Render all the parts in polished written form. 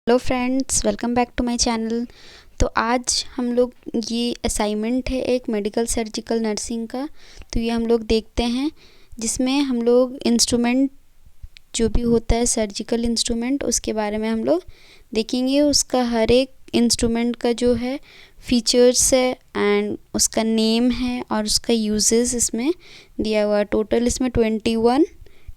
Hello friends, welcome back to my channel. तो आज हम लोग ये असाइनमेंट है एक मेडिकल सर्जिकल नर्सिंग का। तो ये हम लोग देखते हैं जिसमें हम लोग इंस्ट्रूमेंट जो भी होता है सर्जिकल इंस्ट्रूमेंट उसके बारे में हम लोग देखेंगे। उसका हर एक इंस्ट्रूमेंट का जो है फीचर्स है एंड उसका नेम है और उसका यूजेस इसमें दिया हुआ। टोटल इसमें 21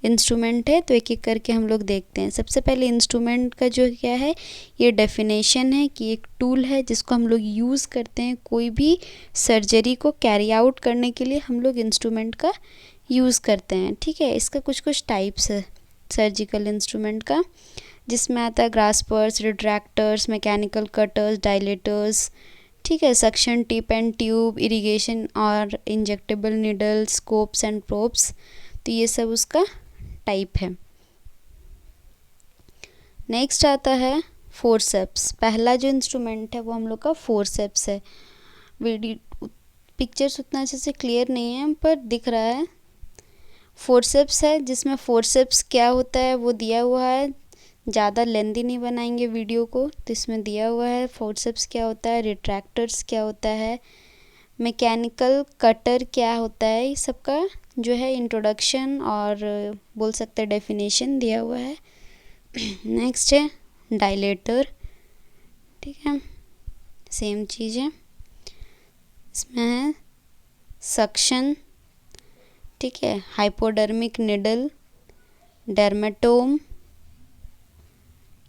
इंस्ट्रूमेंट है। तो एक एक करके हम लोग देखते हैं। सबसे पहले इंस्ट्रूमेंट का जो क्या है, ये डेफिनेशन है कि एक टूल है जिसको हम लोग यूज़ करते हैं कोई भी सर्जरी को कैरी आउट करने के लिए हम लोग इंस्ट्रूमेंट का यूज़ करते हैं। ठीक है, इसका कुछ कुछ टाइप्स है सर्जिकल इंस्ट्रूमेंट का, जिसमें आता है graspers, retractors, mechanical cutters, dilators, ठीक है, suction tip and tube, irrigation और injectable needle, scopes and probes. तो ये सब उसका टाइप है। नेक्स्ट आता है फोर्सेप्स। पहला जो इंस्ट्रूमेंट है वो हम लोग का फोर्सेप्स है। वीडियो पिक्चर्स उतना अच्छे से क्लियर नहीं है पर दिख रहा है। फोर्सेप्स है जिसमें फोर्सेप्स क्या होता है वो दिया हुआ है। ज़्यादा लेंदी नहीं बनाएंगे वीडियो को, तो इसमें दिया हुआ है फोर्सेप्स क्या होता है, रिट्रैक्टर्स क्या होता है, मैकेनिकल कटर क्या होता है, ये सबका जो है इंट्रोडक्शन और बोल सकते हैं डेफिनेशन दिया हुआ है। नेक्स्ट है डायलेटर। ठीक है, सेम चीज़ है। इसमें है सक्शन, ठीक है, hypodermic needle, dermatome,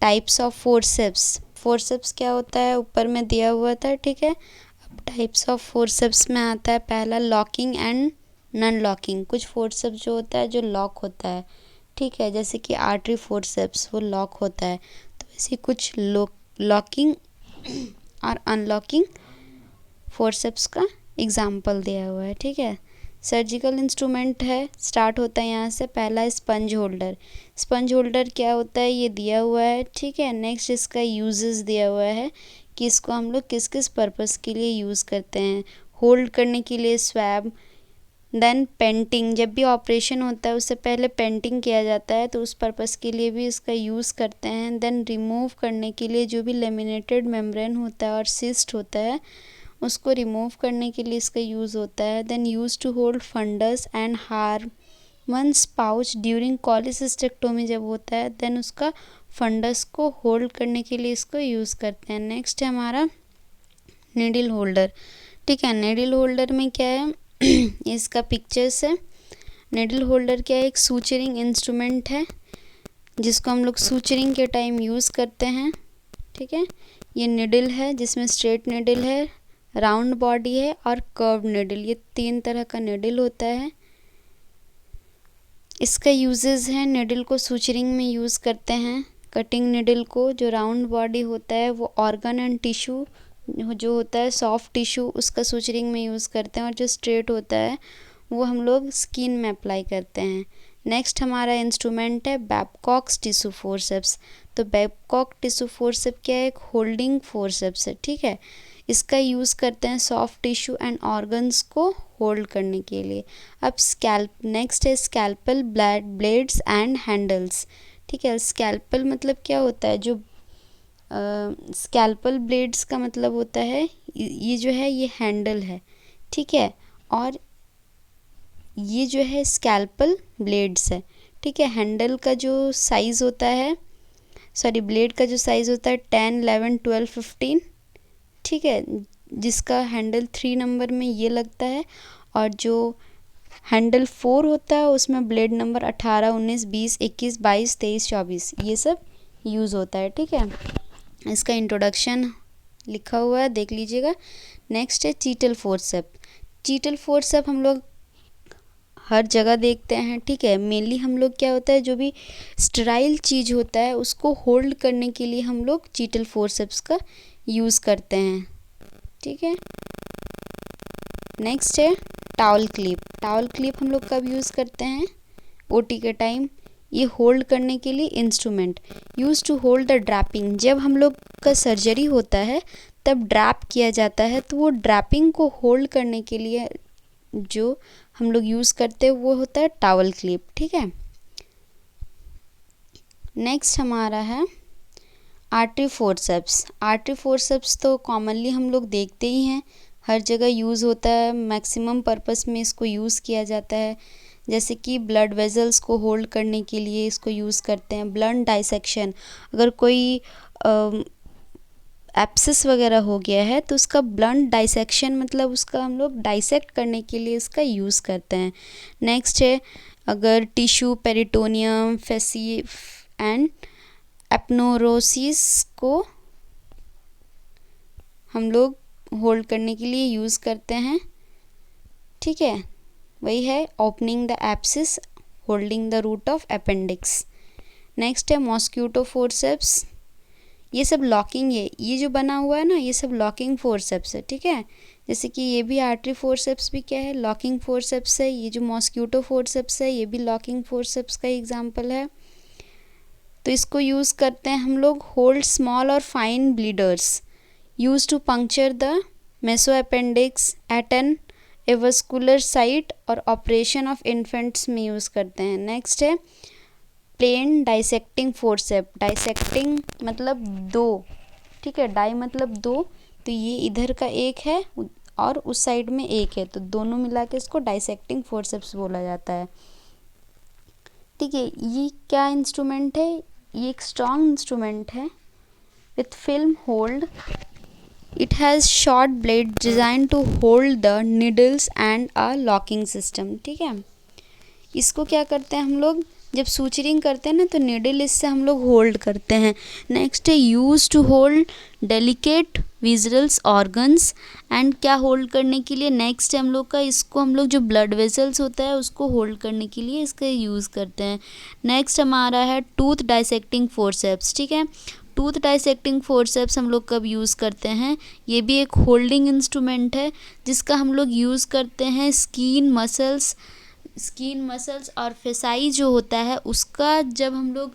types of forceps. Forceps क्या होता है ऊपर में दिया हुआ था। ठीक है, अब टाइप्स ऑफ फोर्सेप्स में आता है पहला लॉकिंग एंड नॉन लॉकिंग। कुछ फोर्सेप्स जो होता है जो लॉक होता है, ठीक है, जैसे कि आर्टरी फोर्सेप्स वो लॉक होता है। तो ऐसे कुछ लॉकिंग और अनलॉकिंग फोर्सेप्स का एग्जाम्पल दिया हुआ है। ठीक है, सर्जिकल इंस्ट्रूमेंट है, स्टार्ट होता है यहाँ से। पहला स्पंज होल्डर। स्पंज होल्डर क्या होता है ये दिया हुआ है। ठीक है, नेक्स्ट इसका यूजेस दिया हुआ है कि इसको हम लोग किस किस पर्पस के लिए यूज़ करते हैं। होल्ड करने के लिए स्वैब, देन पेंटिंग, जब भी ऑपरेशन होता है उससे पहले पेंटिंग किया जाता है तो उस पर्पस के लिए भी इसका यूज़ करते हैं। देन रिमूव करने के लिए जो भी लेमिनेटेड मेम्ब्रेन होता है और सिस्ट होता है उसको रिमूव करने के लिए इसका यूज़ होता है। Then use to hold fundus and Hartmann's pouch during cholecystectomy जब होता है, देन उसका फंडस को होल्ड करने के लिए इसको यूज़ करते हैं। नेक्स्ट है हमारा नीडल होल्डर। ठीक है, नीडल होल्डर में क्या है इसका पिक्चर्स है। नीडल होल्डर क्या है, एक सूचरिंग इंस्ट्रूमेंट है जिसको हम लोग सूचरिंग के टाइम यूज़ करते हैं। ठीक है, ये निडल है जिसमें स्ट्रेट निडल है, राउंड बॉडी है और कर्व निडल, ये 3 तरह का निडल होता है। इसका यूजेस है, निडल को सूचरिंग में यूज़ करते हैं। कटिंग निडल को, जो राउंड बॉडी होता है वो ऑर्गन एंड टिश्यू जो होता है सॉफ्ट टिश्यू उसका सूचरिंग में यूज़ करते हैं, और जो स्ट्रेट होता है वो हम लोग स्किन में अप्लाई करते हैं। नेक्स्ट हमारा इंस्ट्रूमेंट है बैबकॉक्स टिश्यू फोर्सेप्स। तो बैबकॉक टिश्यू फोर्सेप क्या है, एक होल्डिंग फोर्सेप्स है। ठीक है, इसका यूज़ करते हैं सॉफ्ट टिश्यू एंड ऑर्गन्स को होल्ड करने के लिए। अब नेक्स्ट है स्कैल्पल ब्लेड्स एंड हैंडल्स। ठीक है, स्कैल्पल मतलब क्या होता है, जो स्कैल्पल ब्लेड्स का मतलब होता है ये जो है ये हैंडल है। ठीक है, और ये जो है स्कैल्पल ब्लेड्स है। ठीक है, हैंडल का जो साइज़ होता है, सॉरी ब्लेड का जो साइज़ होता है 10, 11, 12, 15। ठीक है, जिसका हैंडल 3 नंबर में ये लगता है, और जो हैंडल 4 होता है उसमें ब्लेड नंबर 18, 19, 20, 21, 22, 23, 24 ये सब यूज़ होता है। ठीक है, इसका इंट्रोडक्शन लिखा हुआ है, देख लीजिएगा। नेक्स्ट है चीटल फोर्सेप। चीटल फोर्सेप हम लोग हर जगह देखते हैं। ठीक है, मेनली हम लोग क्या होता है जो भी स्टेराइल चीज़ होता है उसको होल्ड करने के लिए हम लोग चीटल फोर्सेप्स का यूज़ करते हैं। ठीक है, नेक्स्ट है टावल क्लिप। टावल क्लिप हम लोग कब यूज़ करते हैं, ओटी के टाइम। ये होल्ड करने के लिए instrument use to hold the draping. जब हम लोग का सर्जरी होता है तब ड्रैप किया जाता है, तो वो ड्रैपिंग को होल्ड करने के लिए जो हम लोग यूज़ करते हैं वो होता है टावल क्लिप। ठीक है, नेक्स्ट हमारा है आर्टरी फोर्सेप्स तो कॉमनली हम लोग देखते ही हैं, हर जगह यूज़ होता है, मैक्सिमम पर्पस में इसको यूज़ किया जाता है। जैसे कि ब्लड वेजल्स को होल्ड करने के लिए इसको यूज़ करते हैं। ब्लड डाइसेक्शन, अगर कोई एब्सेस वगैरह हो गया है तो उसका ब्लड डाइसेक्शन मतलब उसका हम लोग डाइसेक्ट करने के लिए इसका यूज़ करते हैं। नेक्स्ट है, अगर टिश्यू, पेरिटोनियम, फेसी एंड एपनोरोसिस को हम लोग होल्ड करने के लिए यूज़ करते हैं। ठीक है, वही है opening the abscess, holding the root of appendix. Next है मॉस्क्यूटो फोर्सेप्स, ये सब लॉकिंग है, ये जो बना हुआ है ना ये सब लॉकिंग फोर्सेप्स है। ठीक है, जैसे कि ये भी आर्टरी फोर्सेप्स भी क्या है, लॉकिंग फोर्सेप्स है। ये जो मॉस्क्यूटो फोर्सेप्स है ये भी लॉकिंग फोर्सेप्स का एग्जाम्पल है। तो इसको यूज़ करते हैं हम लोग होल्ड स्मॉल और fine bleeders, use to puncture the meso appendix at an avascular site और ऑपरेशन ऑफ इन्फेंट्स में यूज़ करते हैं। नेक्स्ट है प्लेन डाइसेक्टिंग फोर्सेप, डाइसेक्टिंग मतलब दो, ठीक है, डाई मतलब दो, तो ये इधर का एक है और उस साइड में एक है, तो दोनों मिला के इसको डाइसेक्टिंग फोर्सेप्स बोला जाता है। ठीक है, ये क्या इंस्ट्रूमेंट है, ये एक स्ट्रॉन्ग इंस्ट्रूमेंट है with film hold. It has short blade design to hold the needles and a locking system. ठीक है, इसको क्या करते हैं हम लोग, जब सूचरिंग करते हैं ना तो निडल इससे हम लोग होल्ड करते हैं। नेक्स्ट है use to hold delicate visceral organs, and क्या होल्ड करने के लिए, नेक्स्ट है हम लोग का, इसको हम लोग जो ब्लड वेसल्स होता है उसको होल्ड करने के लिए इसका यूज़ करते हैं। नेक्स्ट हमारा है टूथ डाइसेक्टिंग फोर्सेप्स। ठीक है, टूथ डाइसेक्टिंग फोर्सेप्स हम लोग कब यूज़ करते हैं, ये भी एक होल्डिंग इंस्ट्रूमेंट है जिसका हम लोग यूज़ करते हैं स्किन मसल्स और फेसाई जो होता है उसका, जब हम लोग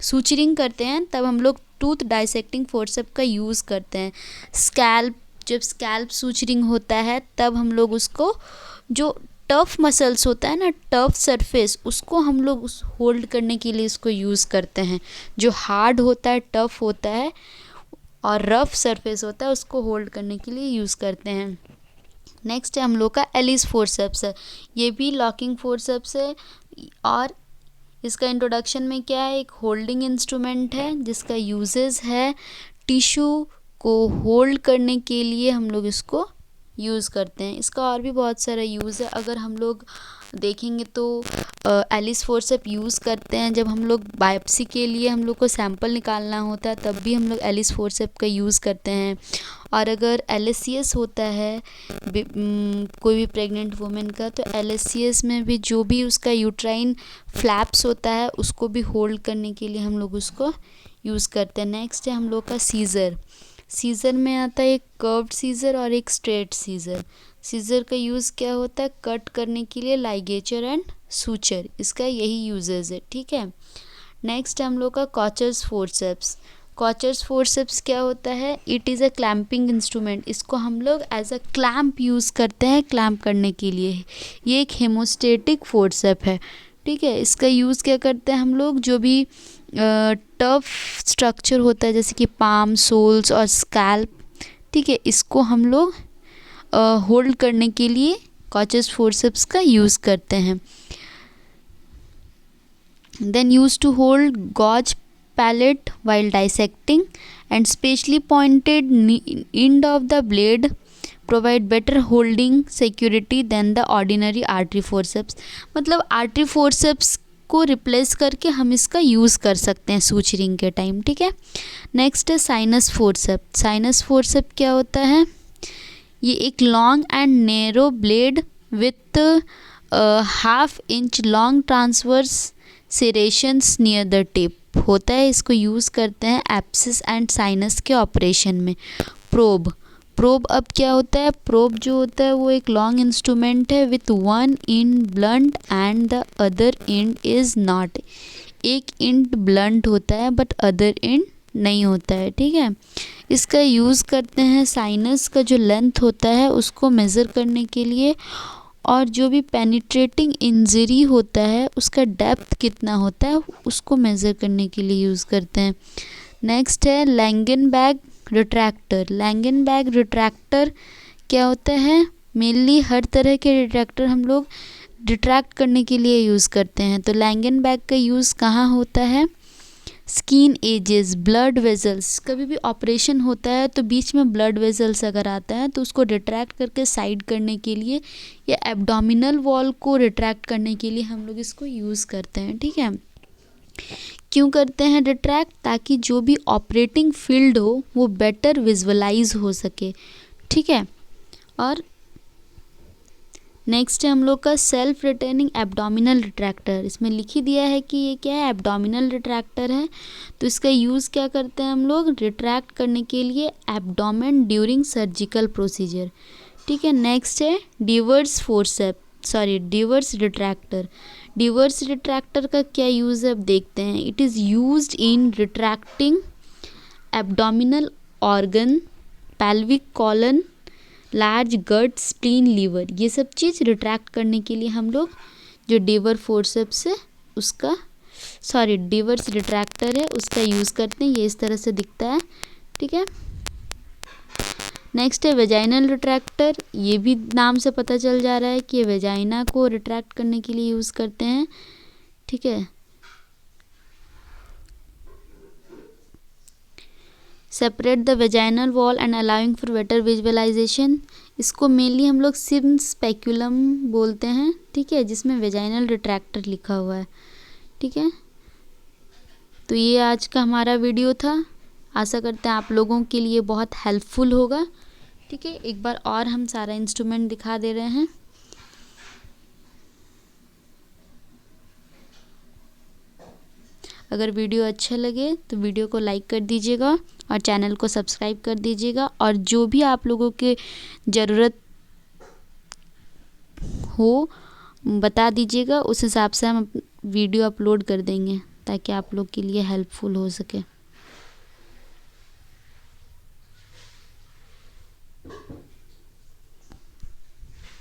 सूचरिंग करते हैं तब हम लोग टूथ डाइसेक्टिंग फोर्सेप का यूज़ करते हैं। जब स्कैल्प सूचरिंग होता है तब हम लोग उसको, जो टफ मसल्स होता है ना, टफ सरफेस, उसको हम लोग उस होल्ड करने के लिए इसको यूज़ करते हैं। जो हार्ड होता है, टफ होता है और रफ सरफेस होता है उसको होल्ड करने के लिए यूज़ करते हैं। नेक्स्ट है हम लोग का एलिस फोर्सेप्स है, ये भी लॉकिंग फोर्सेप्स है और इसका इंट्रोडक्शन में क्या है, एक होल्डिंग इंस्ट्रूमेंट है जिसका यूजेस है टिश्यू को होल्ड करने के लिए हम लोग इसको यूज़ करते हैं। इसका और भी बहुत सारा यूज़ है, अगर हम लोग देखेंगे तो एलिस फोर्सेप यूज़ करते हैं जब हम लोग बायोप्सी के लिए हम लोग को सैंपल निकालना होता है तब भी हम लोग एलिस फोर्सेप का यूज़ करते हैं। और अगर LSCS होता है कोई भी प्रेग्नेंट वुमेन का, तो LSCS में भी जो भी उसका यूट्राइन फ्लैप्स होता है उसको भी होल्ड करने के लिए हम लोग उसको यूज़ करते हैं। नेक्स्ट है हम लोग का सीज़र में आता है एक कर्व्ड सीज़र और एक स्ट्रेट सीज़र। सीज़र का यूज़ क्या होता है, कट करने के लिए लाइगेचर एंड सूचर, इसका यही यूजेस है। ठीक है, नेक्स्ट हम लोग का कॉचर्स फोर्सेप्स क्या होता है, it is a clamping instrument, इसको हम लोग एज अ क्लैंप यूज़ करते हैं क्लैंप करने के लिए। ये एक हेमोस्टेटिक फोर्सेप है। ठीक है, इसका यूज़ क्या करते हैं हम लोग, जो भी टफ स्ट्रक्चर होता है जैसे कि पाम, सोल्स और स्कैल्प, ठीक है, इसको हम लोग होल्ड करने के लिए कॉचर्स फोर्सेप्स का यूज़ करते हैं। Then use to hold gauze palate while dissecting, and specially pointed end of the blade provide better holding security than the ordinary artery forceps। मतलब आर्टरी फोर्सेप्स को रिप्लेस करके हम इसका यूज़ कर सकते हैं सूचरिंग के टाइम। ठीक है, नेक्स्ट है साइनस फोर्सेप क्या होता है, ये एक long and narrow blade with half inch long transverse serrations near the tip होता है। इसको यूज़ करते हैं एब्सिस एंड साइनस के ऑपरेशन में। प्रोब अब क्या होता है, प्रोब जो होता है वो एक लॉन्ग इंस्ट्रूमेंट है with one and blunt and the other and is not, एक एंड ब्लंट होता है बट अदर एंड नहीं होता है। ठीक है, इसका यूज़ करते हैं साइनस का जो लेंथ होता है उसको मेज़र करने के लिए और जो भी पेनिट्रेटिंग इंजरी होता है उसका डेप्थ कितना होता है उसको मेज़र करने के लिए यूज़ करते हैं। नेक्स्ट है लैंगनबैग रिट्रैक्टर। लैंगनबैग रिट्रैक्टर क्या होता है? मेनली हर तरह के रिट्रैक्टर हम लोग रिट्रैक्ट करने के लिए यूज़ करते हैं। तो लैंगनबैग का यूज़ कहाँ होता है? स्किन एजेस, ब्लड वेजल्स, कभी भी ऑपरेशन होता है तो बीच में ब्लड वेजल्स अगर आता है तो उसको रिट्रैक्ट करके साइड करने के लिए या एब्डोमिनल वॉल को रिट्रैक्ट करने के लिए हम लोग इसको यूज़ करते हैं। ठीक है, क्यों करते हैं रिट्रैक्ट? ताकि जो भी ऑपरेटिंग फील्ड हो वो बेटर विजुअलाइज हो सके। ठीक है, और नेक्स्ट है हम लोग का सेल्फ रिटर्निंग एब्डोमिनल रिट्रैक्टर। इसमें लिख ही दिया है कि ये क्या है, एब्डोमिनल रिट्रैक्टर है। तो इसका यूज़ क्या करते हैं हम लोग? रिट्रैक्ट करने के लिए एब्डोमेन ड्यूरिंग सर्जिकल प्रोसीजर। ठीक है, नेक्स्ट है Deaver Deaver retractor. Deaver retractor का क्या यूज़ है अब देखते हैं। It is used in retracting abdominal organ, pelvic colon, large gut, spleen, liver, ये सब चीज़ रिट्रैक्ट करने के लिए हम लोग जो डिवर फोर्सेप्स है उसका डिवर्स रिट्रैक्टर है उसका यूज़ करते हैं। ये इस तरह से दिखता है। ठीक है, नेक्स्ट है वेजाइनल रिट्रैक्टर। ये भी नाम से पता चल जा रहा है कि ये वेजाइना को रिट्रैक्ट करने के लिए यूज़ करते हैं। ठीक है, separate the vaginal wall and allowing for better visualisation. इसको मेनली हम लोग सिम स्पेक्युलम बोलते हैं। ठीक है, जिसमें वेजाइनल रिट्रैक्टर लिखा हुआ है। ठीक है, तो ये आज का हमारा वीडियो था। आशा करते हैं आप लोगों के लिए बहुत हेल्पफुल होगा। ठीक है, एक बार और हम सारा इंस्ट्रूमेंट दिखा दे रहे हैं। अगर वीडियो अच्छा लगे तो वीडियो को लाइक कर दीजिएगा और चैनल को सब्सक्राइब कर दीजिएगा। और जो भी आप लोगों के ज़रूरत हो बता दीजिएगा, उस हिसाब से हम वीडियो अपलोड कर देंगे ताकि आप लोग के लिए हेल्पफुल हो सके।